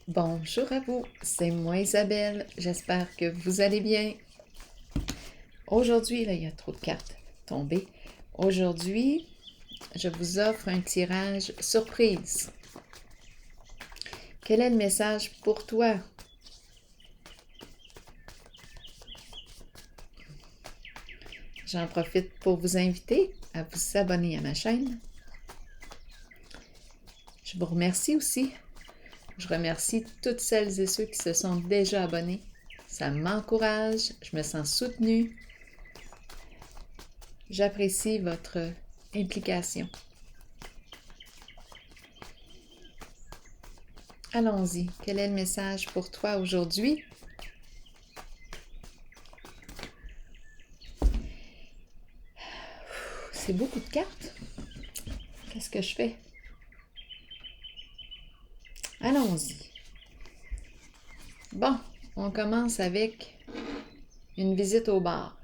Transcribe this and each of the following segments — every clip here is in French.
Bonjour à vous, c'est moi Isabelle, j'espère que vous allez bien. Aujourd'hui, là, il y a trop de cartes tombées. Aujourd'hui, je vous offre un tirage surprise. Quel est le message pour toi? J'en profite pour vous inviter à vous abonner à ma chaîne. Je vous remercie aussi. Je remercie toutes celles et ceux qui se sont déjà abonnés. Ça m'encourage, je me sens soutenue. J'apprécie votre implication. Allons-y. Quel est le message pour toi aujourd'hui? C'est beaucoup de cartes. Qu'est-ce que je fais? Allons-y. Bon, on commence avec une visite au bar.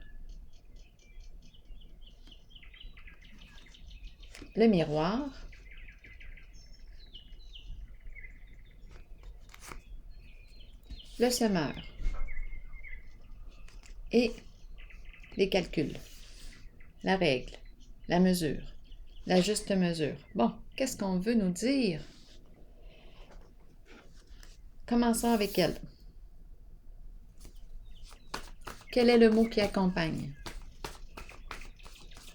Le miroir. Le semeur. Et les calculs. La règle. La mesure. La juste mesure. Bon, qu'est-ce qu'on veut nous dire? Commençons avec elle. Quel est le mot qui accompagne?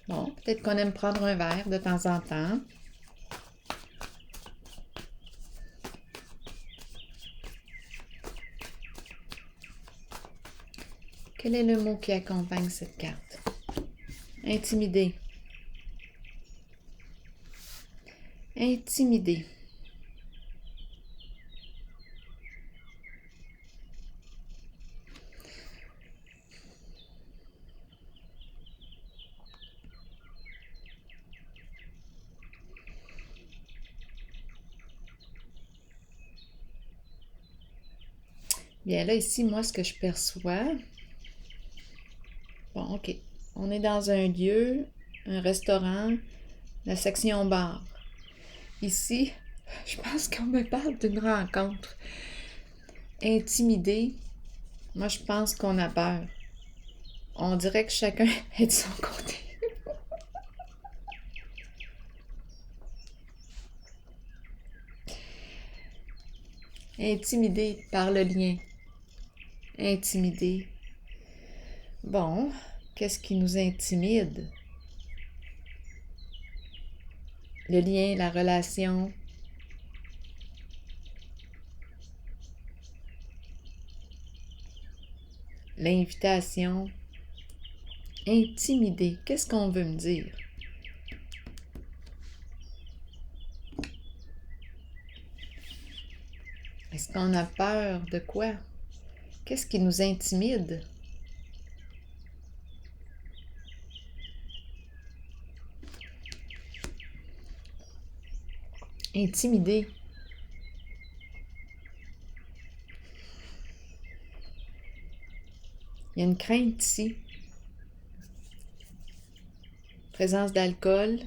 Bon, peut-être qu'on aime prendre un verre de temps en temps. Quel est le mot qui accompagne cette carte? Intimider. Intimider. Bien là, ici, moi, ce que je perçois... Bon, OK. On est dans un lieu, un restaurant, la section bar. Ici, je pense qu'on me parle d'une rencontre. Intimider, moi, je pense qu'on a peur. On dirait que chacun est de son côté. Intimider par le lien. Intimider. Bon, qu'est-ce qui nous intimide? Le lien, la relation. L'invitation. Intimider. Qu'est-ce qu'on veut me dire? Est-ce qu'on a peur de quoi? Qu'est-ce qui nous intimide? Intimider. Il y a une crainte ici. Présence d'alcool.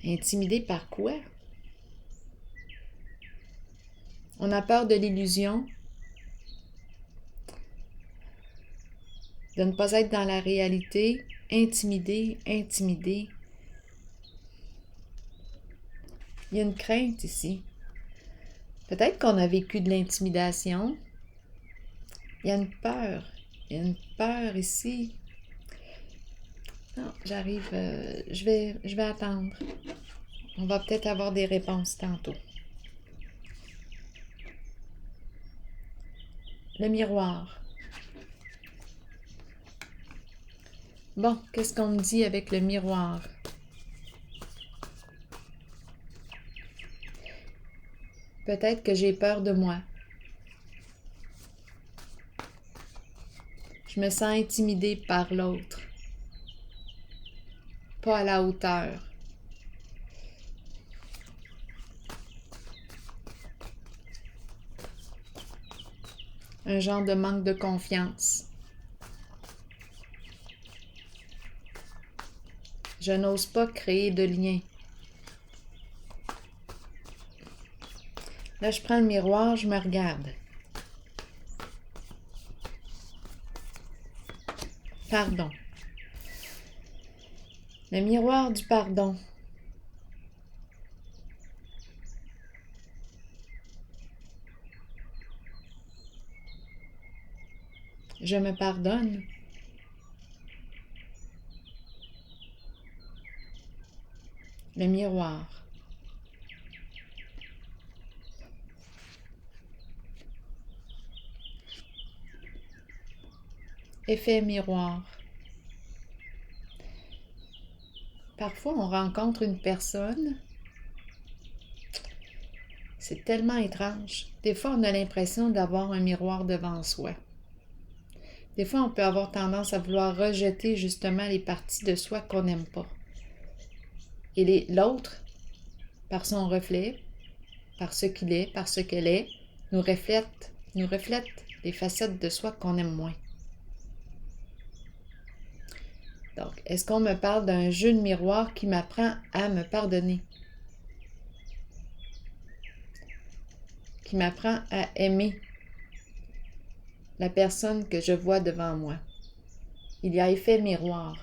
Intimidé par quoi? On a peur de l'illusion, de ne pas être dans la réalité. Intimidé, intimidé. Il y a une crainte ici. Peut-être qu'on a vécu de l'intimidation. Il y a une peur. Il y a une peur ici. Non, j'arrive. Je vais attendre. On va peut-être avoir des réponses tantôt. Le miroir. Bon, qu'est-ce qu'on me dit avec le miroir? Peut-être que j'ai peur de moi. Je me sens intimidée par l'autre. Pas à la hauteur. Un genre de manque de confiance. Je n'ose pas créer de lien. Là, je prends le miroir, je me regarde. Pardon. Le miroir du pardon. Je me pardonne. Le miroir. Effet miroir. Parfois, on rencontre une personne, c'est tellement étrange. Des fois, on a l'impression d'avoir un miroir devant soi. Des fois, on peut avoir tendance à vouloir rejeter justement les parties de soi qu'on n'aime pas. Et l'autre, par son reflet, par ce qu'il est, par ce qu'elle est, nous reflète les facettes de soi qu'on aime moins. Donc, est-ce qu'on me parle d'un jeu de miroir qui m'apprend à me pardonner? Qui m'apprend à aimer la personne que je vois devant moi? Il y a effet miroir.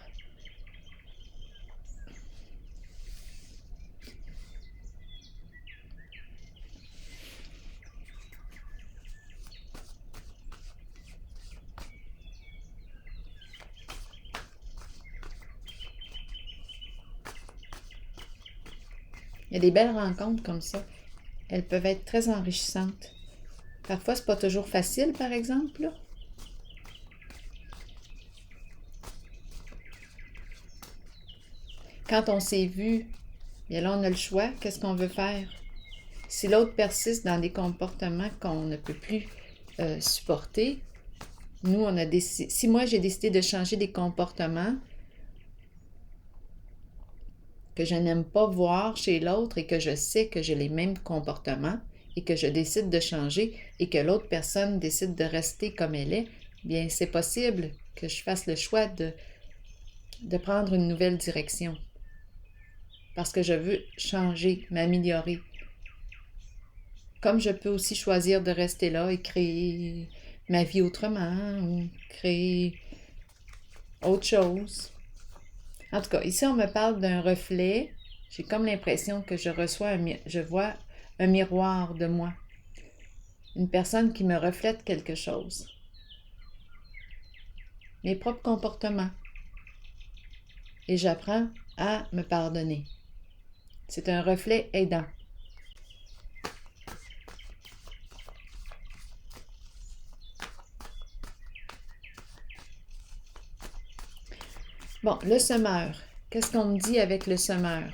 Il y a des belles rencontres comme ça. Elles peuvent être très enrichissantes. Parfois, c'est pas toujours facile, par exemple, là. Quand on s'est vu, bien là, on a le choix. Qu'est-ce qu'on veut faire? Si l'autre persiste dans des comportements qu'on ne peut plus supporter, nous, on a décidé. Si moi, j'ai décidé de changer des comportements que je n'aime pas voir chez l'autre et que je sais que j'ai les mêmes comportements et que je décide de changer et que l'autre personne décide de rester comme elle est, bien, c'est possible que je fasse le choix de prendre une nouvelle direction. Parce que je veux changer, m'améliorer. Comme je peux aussi choisir de rester là et créer ma vie autrement ou créer autre chose. En tout cas, ici, on me parle d'un reflet. J'ai comme l'impression que je vois un miroir de moi. Une personne qui me reflète quelque chose. Mes propres comportements. Et j'apprends à me pardonner. C'est un reflet aidant. Bon, le semeur. Qu'est-ce qu'on me dit avec le semeur?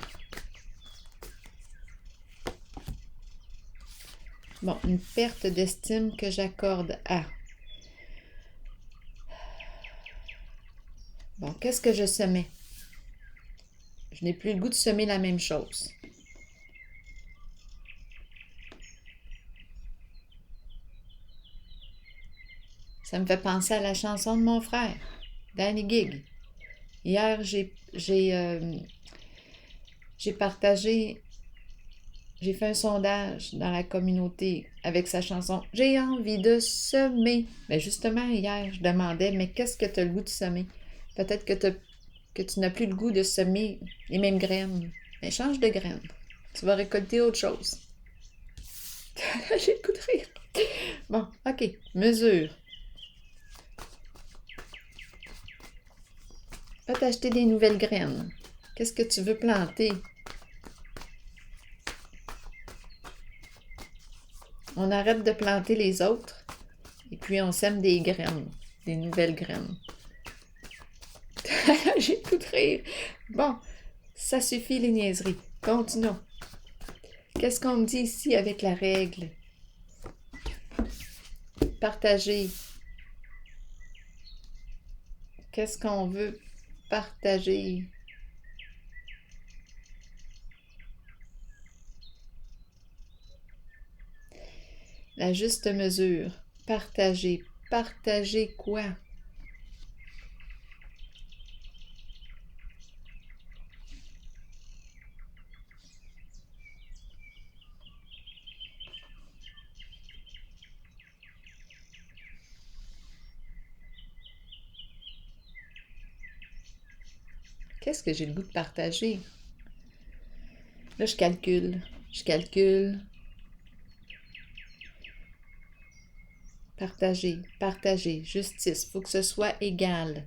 Bon, une perte d'estime que j'accorde à. Bon, qu'est-ce que je semais? Je n'ai plus le goût de semer la même chose. Ça me fait penser à la chanson de mon frère, Danny Gig. Hier, j'ai partagé, j'ai fait un sondage dans la communauté avec sa chanson « J'ai envie de semer ». Mais justement, hier, je demandais « Mais qu'est-ce que tu as le goût de semer? » Peut-être que tu n'as plus le goût de semer les mêmes graines. Mais change de graines. Tu vas récolter autre chose. J'ai le goût de rire. Bon, OK. Mesure. Va t'acheter des nouvelles graines. Qu'est-ce que tu veux planter? On arrête de planter les autres et puis on sème des graines, des nouvelles graines. J'ai tout de rire. Bon, ça suffit les niaiseries. Continuons. Qu'est-ce qu'on me dit ici avec la règle? Partager. Qu'est-ce qu'on veut partager? La juste mesure. Partager. Partager quoi? Qu'est-ce que j'ai le goût de partager? Là, je calcule. Je calcule. Partager, partager, justice. Il faut que ce soit égal.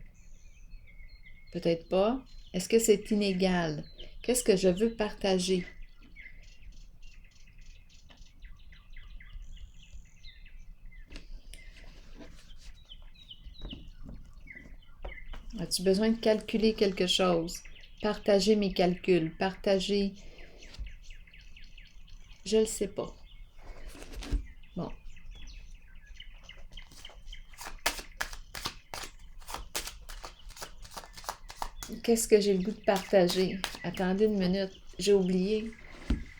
Peut-être pas. Est-ce que c'est inégal? Qu'est-ce que je veux partager? As-tu besoin de calculer quelque chose? Partager mes calculs, partager... Je le sais pas. Bon. Qu'est-ce que j'ai le goût de partager? Attendez une minute. J'ai oublié.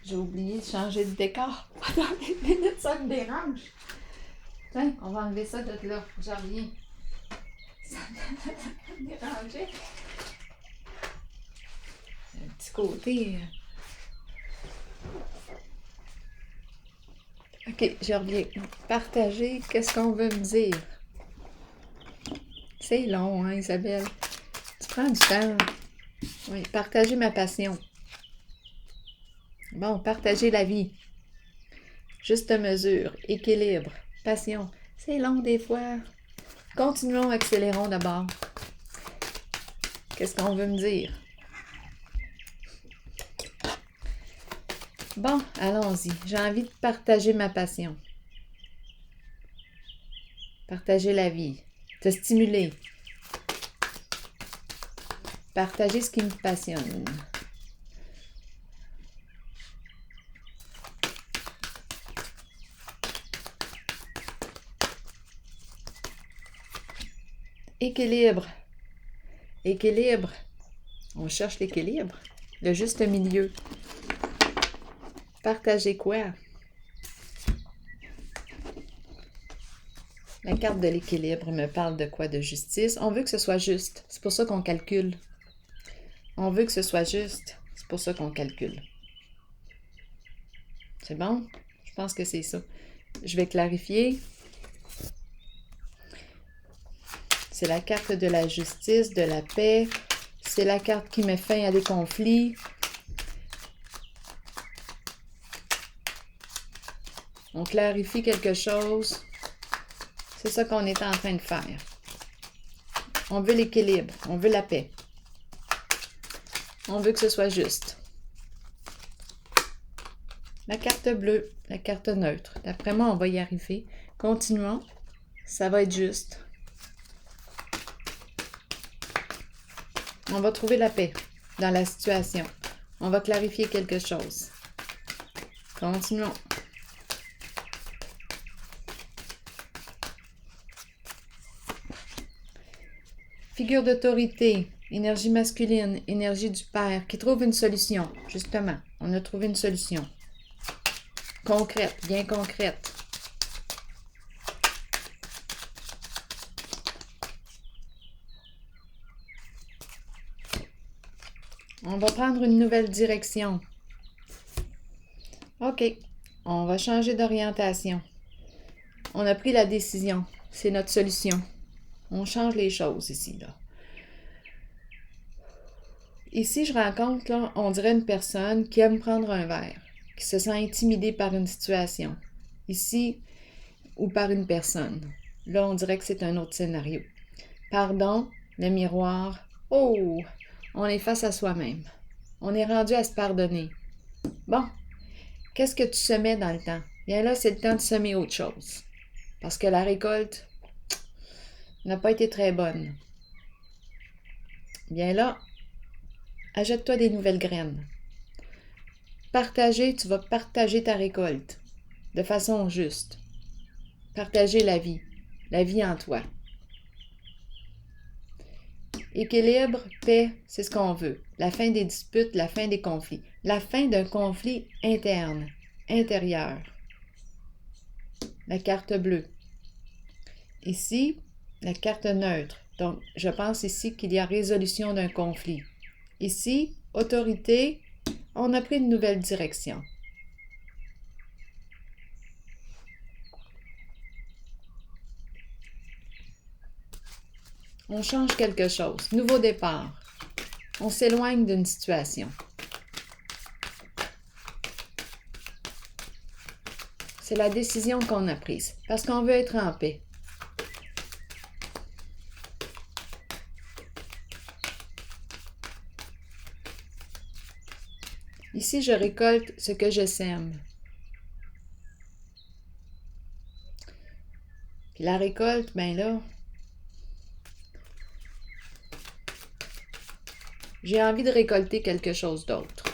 J'ai oublié de changer de décor. Attendez une minute, ça me dérange. Tiens, on va enlever ça de là. J'en reviens. Ça me dérangeait. Un petit côté... OK, je reviens. Partager, qu'est-ce qu'on veut me dire? C'est long, hein, Isabelle? Tu prends du temps. Oui, partager ma passion. Bon, partager la vie. Juste mesure, équilibre, passion. C'est long des fois. Continuons, accélérons d'abord. Qu'est-ce qu'on veut me dire? Bon, allons-y. J'ai envie de partager ma passion. Partager la vie. Te stimuler. Partager ce qui me passionne. Équilibre. Équilibre. On cherche l'équilibre. Le juste milieu. Partager quoi? La carte de l'équilibre me parle de quoi? De justice. On veut que ce soit juste. C'est pour ça qu'on calcule. On veut que ce soit juste. C'est pour ça qu'on calcule. C'est bon? Je pense que c'est ça. Je vais clarifier. C'est la carte de la justice, de la paix. C'est la carte qui met fin à des conflits. On clarifie quelque chose. C'est ça qu'on est en train de faire. On veut l'équilibre. On veut la paix. On veut que ce soit juste. La carte bleue, la carte neutre. D'après moi, on va y arriver. Continuons. Ça va être juste. On va trouver la paix dans la situation. On va clarifier quelque chose. Continuons. Figure d'autorité, énergie masculine, énergie du père, qui trouve une solution. Justement, on a trouvé une solution. Concrète, bien concrète. On va prendre une nouvelle direction. OK, on va changer d'orientation. On a pris la décision. C'est notre solution. On change les choses ici, là. Ici, je rencontre, là, on dirait une personne qui aime prendre un verre, qui se sent intimidée par une situation. Ici, ou par une personne. Là, on dirait que c'est un autre scénario. Pardon, le miroir. Oh, on est face à soi-même. On est rendu à se pardonner. Bon, qu'est-ce que tu semais dans le temps? Bien là, c'est le temps de semer autre chose. Parce que la récolte n'a pas été très bonne. Bien là, achète-toi des nouvelles graines. Partager, tu vas partager ta récolte de façon juste. Partager la vie en toi. Équilibre, paix, c'est ce qu'on veut. La fin des disputes, la fin des conflits. La fin d'un conflit interne, intérieur. La carte bleue. Ici, la carte neutre. Donc, je pense ici qu'il y a résolution d'un conflit. Ici, autorité, on a pris une nouvelle direction. On change quelque chose. Nouveau départ. On s'éloigne d'une situation. C'est la décision qu'on a prise, parce qu'on veut être en paix. Ici, je récolte ce que je sème. Puis la récolte, ben là, j'ai envie de récolter quelque chose d'autre.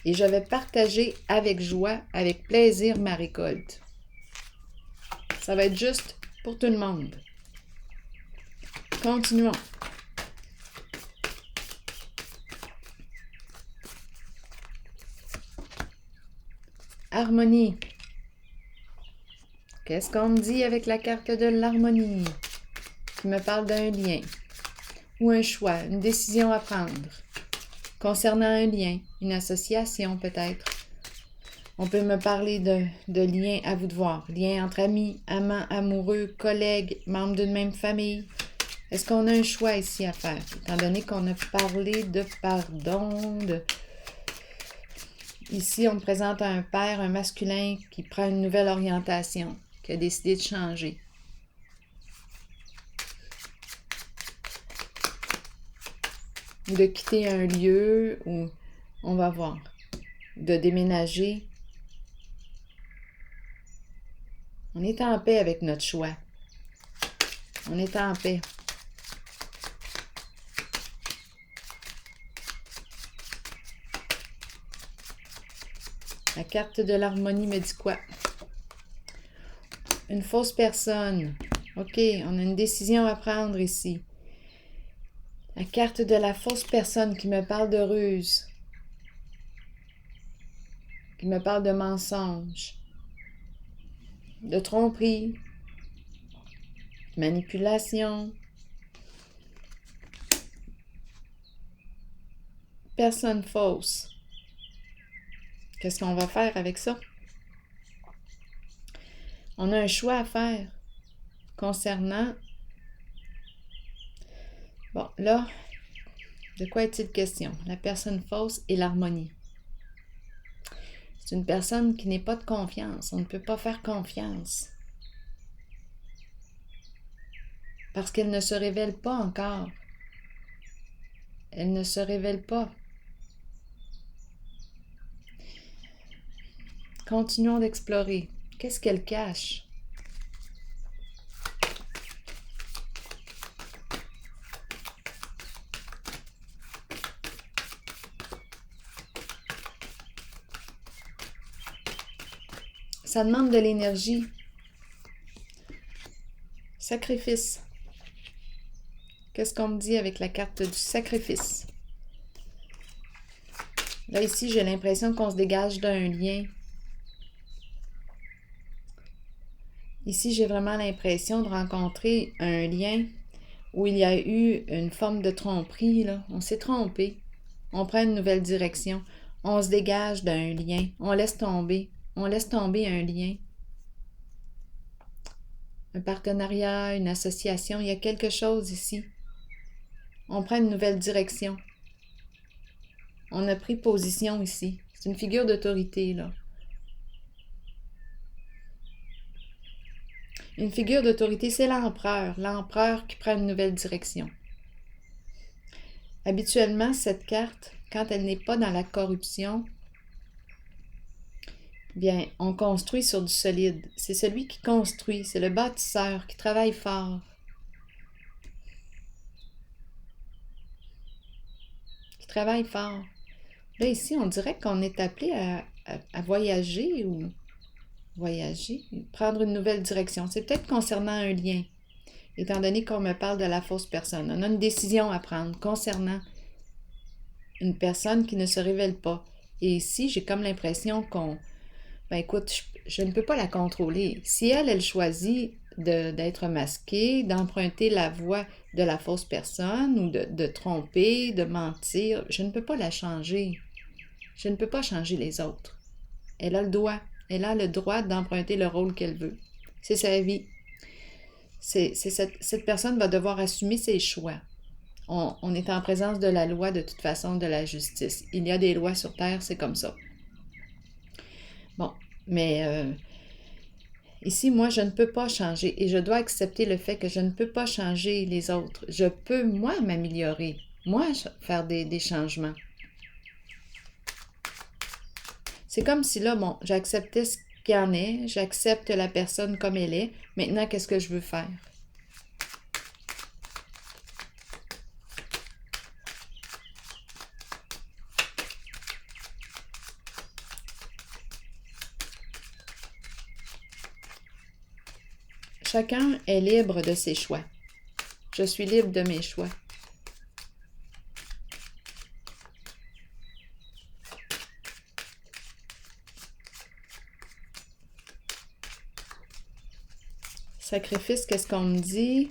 Et je vais partager avec joie, avec plaisir ma récolte. Ça va être juste pour tout le monde. Continuons. Harmonie. Qu'est-ce qu'on me dit avec la carte de l'harmonie? Qui me parle d'un lien, ou un choix, une décision à prendre. Concernant un lien, une association peut-être. On peut me parler de liens à vous de voir. Liens entre amis, amants, amoureux, collègues, membres d'une même famille. Est-ce qu'on a un choix ici à faire? Étant donné qu'on a parlé de pardon, Ici, on me présente un père, un masculin qui prend une nouvelle orientation, qui a décidé de changer. Ou de quitter un lieu, ou on va voir, de déménager. On est en paix avec notre choix. On est en paix. La carte de l'harmonie me dit quoi? Une fausse personne. OK, on a une décision à prendre ici. La carte de la fausse personne qui me parle de ruse. Qui me parle de mensonge. De tromperie. Manipulation. Personne fausse. Qu'est-ce qu'on va faire avec ça? On a un choix à faire concernant... Bon, là, de quoi est-il question? La personne fausse et l'harmonie. C'est une personne qui n'est pas de confiance. On ne peut pas faire confiance. Parce qu'elle ne se révèle pas encore. Elle ne se révèle pas. Continuons d'explorer. Qu'est-ce qu'elle cache? Ça demande de l'énergie. Sacrifice. Qu'est-ce qu'on me dit avec la carte du sacrifice? Là, ici, j'ai l'impression qu'on se dégage d'un lien. Ici, j'ai vraiment l'impression de rencontrer un lien où il y a eu une forme de tromperie, là. On s'est trompé. On prend une nouvelle direction. On se dégage d'un lien. On laisse tomber. On laisse tomber un lien. Un partenariat, une association. Il y a quelque chose ici. On prend une nouvelle direction. On a pris position ici. C'est une figure d'autorité, là. Une figure d'autorité, c'est l'empereur qui prend une nouvelle direction. Habituellement, cette carte, quand elle n'est pas dans la corruption, bien, on construit sur du solide. C'est celui qui construit, c'est le bâtisseur qui travaille fort. Qui travaille fort. Là, ici, on dirait qu'on est appelé à voyager ou... Voyager, prendre une nouvelle direction. C'est peut-être concernant un lien, étant donné qu'on me parle de la fausse personne. On a une décision à prendre concernant une personne qui ne se révèle pas. Et ici, j'ai comme l'impression qu'on... Ben écoute, je ne peux pas la contrôler. Si elle choisit d'être masquée, d'emprunter la voie de la fausse personne ou de tromper, de mentir, je ne peux pas la changer. Je ne peux pas changer les autres. Elle a le droit. Elle a le droit d'emprunter le rôle qu'elle veut. C'est sa vie. Cette personne va devoir assumer ses choix. On est en présence de la loi, de toute façon, de la justice. Il y a des lois sur Terre, c'est comme ça. Bon, mais ici, moi, je ne peux pas changer et je dois accepter le fait que je ne peux pas changer les autres. Je peux, moi, m'améliorer, moi, faire des changements. C'est comme si là, bon, j'acceptais ce qu'il y en est, j'accepte la personne comme elle est. Maintenant, qu'est-ce que je veux faire? Chacun est libre de ses choix. Je suis libre de mes choix. Sacrifice, qu'est-ce qu'on me dit?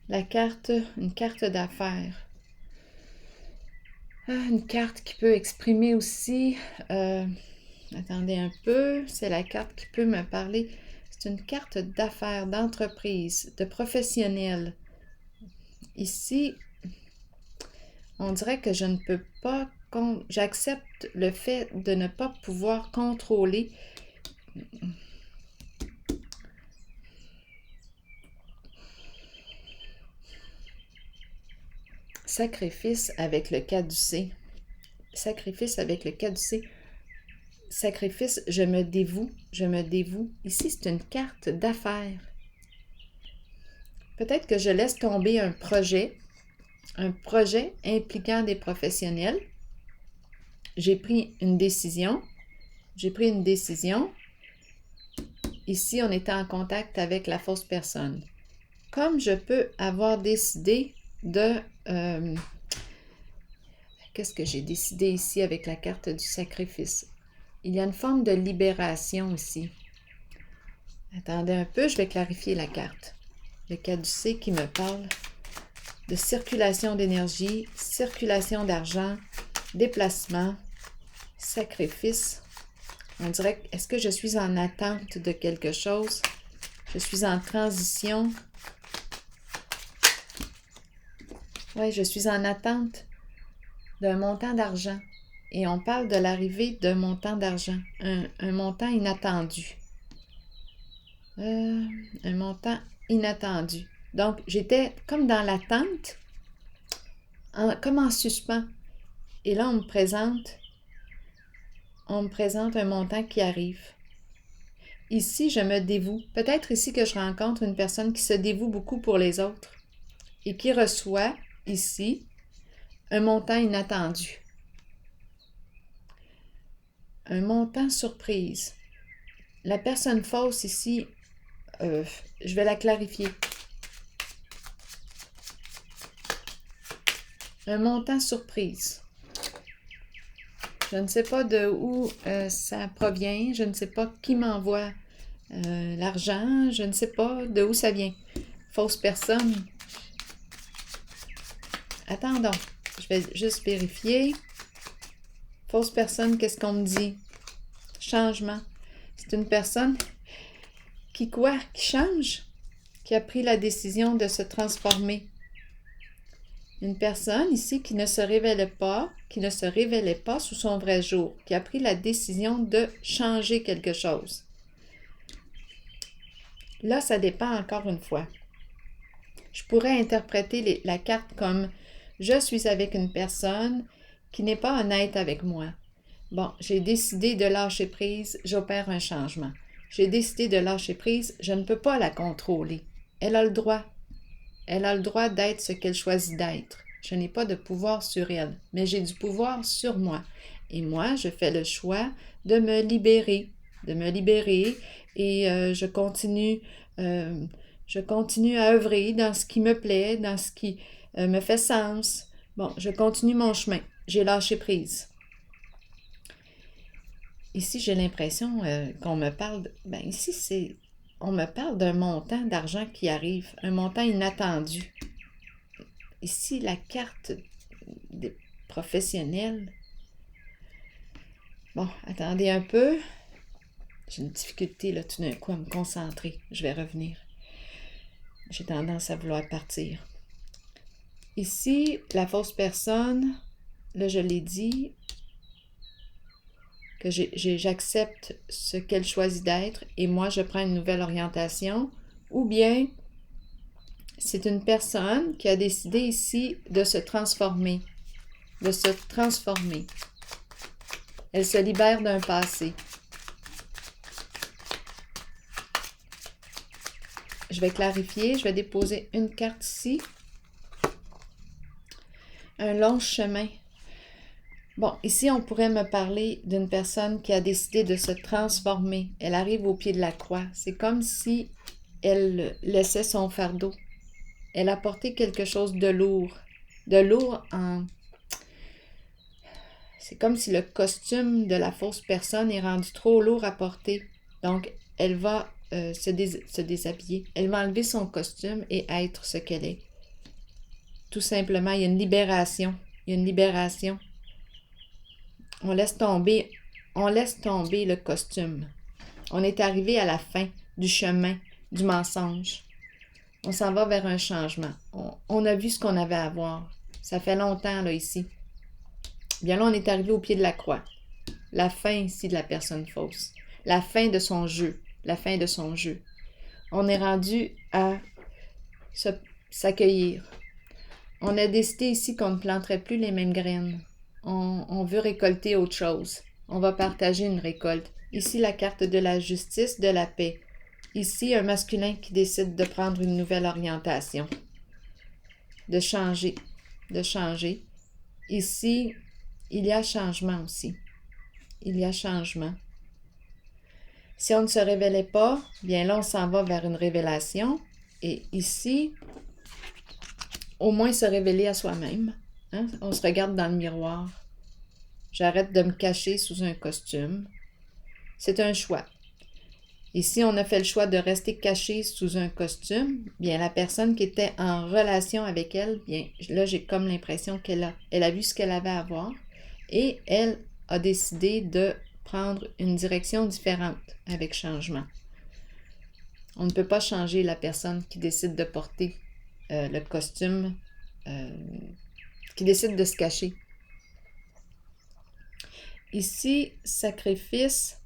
La carte, une carte d'affaires. Une carte qui peut exprimer aussi... attendez un peu, c'est la carte qui peut me parler. C'est une carte d'affaires, d'entreprise, de professionnel. Ici, on dirait que je ne peux pas... J'accepte le fait de ne pas pouvoir contrôler. Sacrifice avec le caducé. Sacrifice avec le caducé. Sacrifice, je me dévoue, je me dévoue. Ici, c'est une carte d'affaires. Peut-être que je laisse tomber un projet impliquant des professionnels. J'ai pris une décision. Ici, on était en contact avec la fausse personne. Comme je peux avoir décidé de... qu'est-ce que j'ai décidé ici avec la carte du sacrifice? Il y a une forme de libération ici. Attendez un peu, je vais clarifier la carte. Le caducé qui me parle de circulation d'énergie, circulation d'argent, déplacement, sacrifice. On dirait, est-ce que je suis en attente de quelque chose? Je suis en transition. Oui, je suis en attente d'un montant d'argent. Et on parle de l'arrivée d'un montant d'argent, un montant inattendu. Un montant inattendu. Donc, j'étais comme dans l'attente, comme en suspens. Et là, on me présente un montant qui arrive. Ici, je me dévoue. Peut-être ici que je rencontre une personne qui se dévoue beaucoup pour les autres et qui reçoit ici un montant inattendu. Un montant surprise. La personne fausse ici, je vais la clarifier. Un montant surprise. Je ne sais pas de où ça provient, je ne sais pas qui m'envoie l'argent, je ne sais pas de où ça vient. Fausse personne. Attendons, je vais juste vérifier. Fausse personne, qu'est-ce qu'on me dit? Changement. C'est une personne qui quoi? Qui change? Qui a pris la décision de se transformer. Une personne ici qui ne se révélait pas sous son vrai jour, qui a pris la décision de changer quelque chose. Là, ça dépend encore une fois. Je pourrais interpréter la carte comme « Je suis avec une personne qui n'est pas honnête avec moi. Bon, j'ai décidé de lâcher prise, j'opère un changement. J'ai décidé de lâcher prise, je ne peux pas la contrôler. Elle a le droit. Elle a le droit d'être ce qu'elle choisit d'être. Je n'ai pas de pouvoir sur elle, mais j'ai du pouvoir sur moi. Et moi, je fais le choix de me libérer et je continue à œuvrer dans ce qui me plaît, dans ce qui me fait sens. Bon, je continue mon chemin. J'ai lâché prise. Ici, j'ai l'impression qu'on me parle... on me parle d'un montant d'argent qui arrive, un montant inattendu. Ici, la carte des professionnels. Bon, attendez un peu. J'ai une difficulté là tout d'un coup à me concentrer. Je vais revenir. J'ai tendance à vouloir partir. Ici, la fausse personne, là je l'ai dit, que j'accepte ce qu'elle choisit d'être et moi je prends une nouvelle orientation, ou bien c'est une personne qui a décidé ici de se transformer, de se transformer. Elle se libère d'un passé. Je vais clarifier, je vais déposer une carte ici. Un long chemin. Bon, ici, on pourrait me parler d'une personne qui a décidé de se transformer. Elle arrive au pied de la croix. C'est comme si elle laissait son fardeau. Elle a porté quelque chose de lourd. De lourd en... C'est comme si le costume de la fausse personne est rendu trop lourd à porter. Donc, elle va se déshabiller. Elle va enlever son costume et être ce qu'elle est. Tout simplement, il y a une libération. Il y a une libération. On laisse tomber le costume. On est arrivé à la fin du chemin du mensonge. On s'en va vers un changement. On a vu ce qu'on avait à voir. Ça fait longtemps, là, ici. Bien là, on est arrivé au pied de la croix. La fin, ici, de la personne fausse. La fin de son jeu. La fin de son jeu. On est rendu à s'accueillir. On a décidé ici qu'on ne planterait plus les mêmes graines. On veut récolter autre chose. On va partager une récolte. Ici, la carte de la justice, de la paix. Ici, un masculin qui décide de prendre une nouvelle orientation. De changer. De changer. Ici, il y a changement aussi. Il y a changement. Si on ne se révélait pas, bien là, on s'en va vers une révélation. Et ici, au moins se révéler à soi-même. Hein? On se regarde dans le miroir. J'arrête de me cacher sous un costume. C'est un choix. Et si on a fait le choix de rester caché sous un costume, bien la personne qui était en relation avec elle, bien là j'ai comme l'impression qu'elle a vu ce qu'elle avait à voir et elle a décidé de prendre une direction différente avec changement. On ne peut pas changer la personne qui décide de porter le costume, qui décide de se cacher. Ici, sacrifice,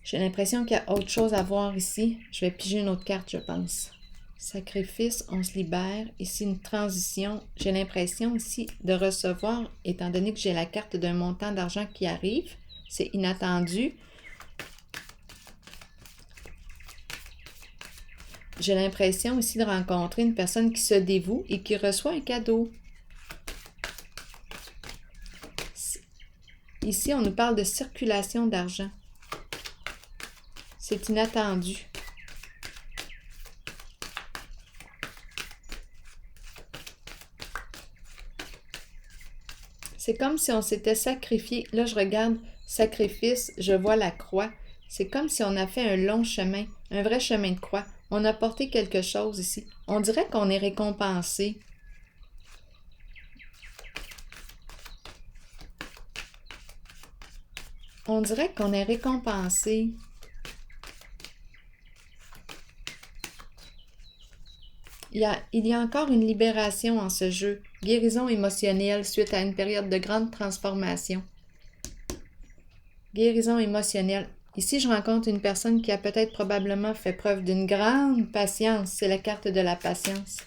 j'ai l'impression qu'il y a autre chose à voir ici. Je vais piger une autre carte, je pense. Sacrifice, on se libère. Ici, une transition. J'ai l'impression ici de recevoir, étant donné que j'ai la carte d'un montant d'argent qui arrive. C'est inattendu. J'ai l'impression ici de rencontrer une personne qui se dévoue et qui reçoit un cadeau. Ici, on nous parle de circulation d'argent. C'est inattendu. C'est comme si on s'était sacrifié. Là, je regarde sacrifice, je vois la croix. C'est comme si on a fait un long chemin, un vrai chemin de croix. On a porté quelque chose ici. On dirait qu'on est récompensé. On dirait qu'on est récompensé. Il y a encore une libération en ce jeu. Guérison émotionnelle suite à une période de grande transformation. Guérison émotionnelle. Ici, je rencontre une personne qui a peut-être probablement fait preuve d'une grande patience. C'est la carte de la patience.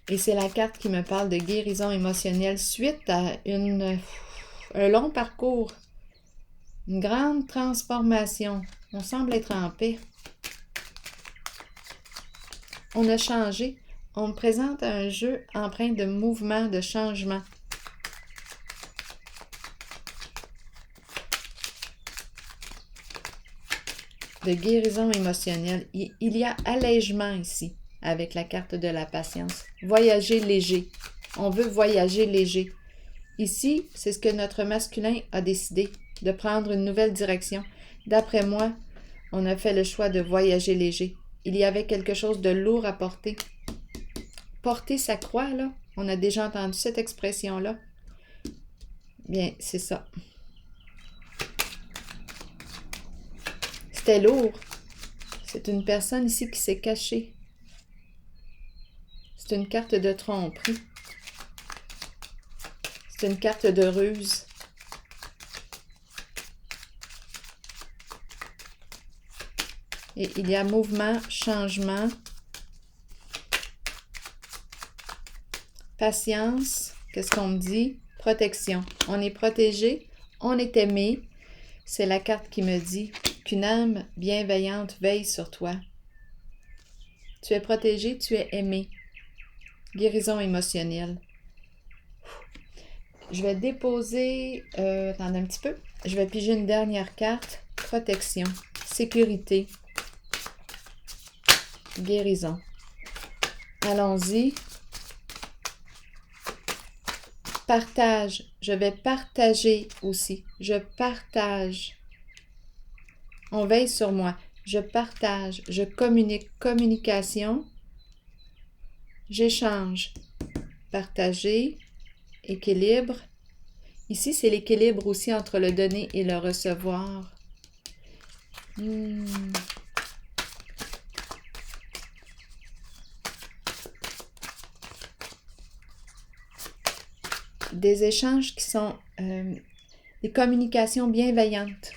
Et c'est la carte qui me parle de guérison émotionnelle suite à un long parcours. Une grande transformation. On semble être en paix. On a changé. On me présente un jeu empreint de mouvement, de changement. De guérison émotionnelle. Il y a allègement ici, avec la carte de la patience. Voyager léger. On veut voyager léger. Ici, c'est ce que notre masculin a décidé, de prendre une nouvelle direction. D'après moi, on a fait le choix de voyager léger. Il y avait quelque chose de lourd à porter. Porter sa croix, là, on a déjà entendu cette expression-là. Bien, c'est ça. C'était lourd. C'est une personne ici qui s'est cachée. C'est une carte de tromperie. C'est une carte de ruse. Et il y a mouvement, changement, patience. Qu'est-ce qu'on me dit? Protection. On est protégé, on est aimé. C'est la carte qui me dit qu'une âme bienveillante veille sur toi. Tu es protégé, tu es aimé. Guérison émotionnelle. Je vais déposer, attendez un petit peu. Je vais piger une dernière carte. Protection, sécurité, guérison. Allons-y. Partage. Je vais partager aussi. Je partage. On veille sur moi. Je partage. Je communique. Communication. J'échange. Partager. Équilibre. Ici, c'est l'équilibre aussi entre le donner et le recevoir. Des échanges qui sont des communications bienveillantes.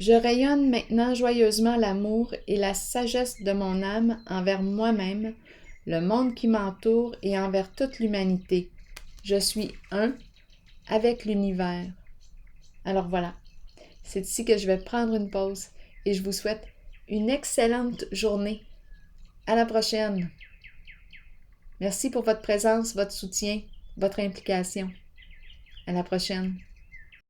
Je rayonne maintenant joyeusement l'amour et la sagesse de mon âme envers moi-même, le monde qui m'entoure et envers toute l'humanité. Je suis un avec l'univers. Alors voilà, c'est ici que je vais prendre une pause et je vous souhaite une excellente journée. À la prochaine. Merci pour votre présence, votre soutien, votre implication. À la prochaine.